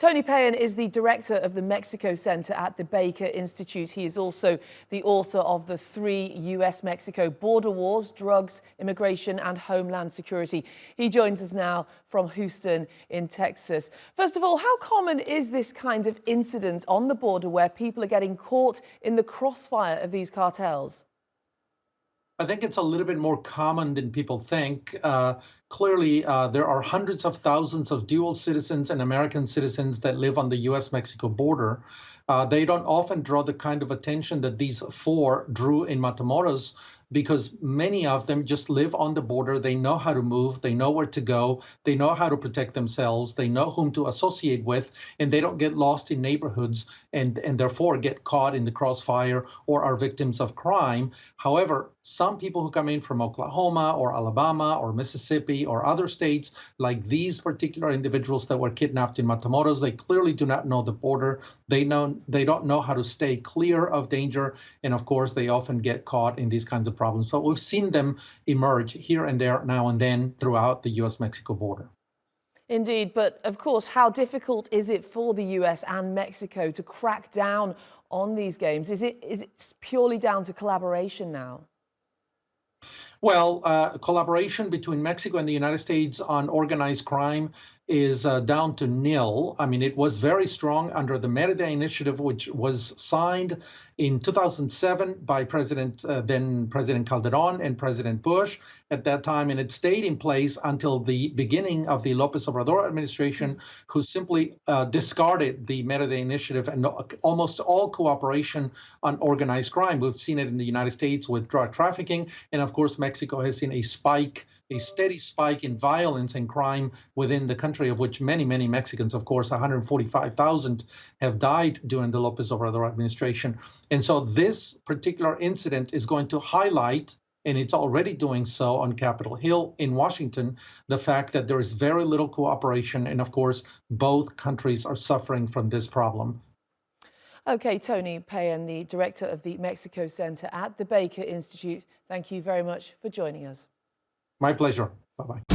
Tony Payan is the director of the Mexico Center at the Baker Institute. He is also the author of the 3 U.S.-Mexico border wars, drugs, immigration and homeland security. He joins us now from Houston in Texas. First of all, how common is this kind of incident on the border where people are getting caught in the crossfire of these cartels? I think it's a little bit more common than people think. Clearly, there are hundreds of thousands of dual citizens and American citizens that live on the U.S.-Mexico border. They don't often draw the kind of attention that these 4 drew in Matamoros, because many of them just live on the border. They know how to move. They know where to go. They know how to protect themselves. They know whom to associate with, and they don't get lost in neighborhoods and therefore get caught in the crossfire or are victims of crime. However, some people who come in from Oklahoma or Alabama or Mississippi or other states, like these particular individuals that were kidnapped in Matamoros, they clearly do not know the border. They don't know how to stay clear of danger. And of course, they often get caught in these kinds of problems. But we've seen them emerge here and there now and then throughout the U.S.-Mexico border. Indeed, but of course, how difficult is it for the US and Mexico to crack down on these games? Is it purely down to collaboration now? Well, collaboration between Mexico and the United States on organized crime is down to nil. I mean, it was very strong under the Merida Initiative, which was signed in 2007 by then President Calderon and President Bush at that time, and it stayed in place until the beginning of the López Obrador administration, who simply discarded the Merida Initiative and almost all cooperation on organized crime. We've seen it in the United States with drug trafficking, and of course, Mexico has seen a steady spike in violence and crime within the country, of which many, many Mexicans, of course, 145,000 have died during the López Obrador administration. And so this particular incident is going to highlight, and it's already doing so on Capitol Hill in Washington, the fact that there is very little cooperation. And of course, both countries are suffering from this problem. Okay, Tony Payan, the director of the Mexico Center at the Baker Institute, thank you very much for joining us. My pleasure. Bye-bye.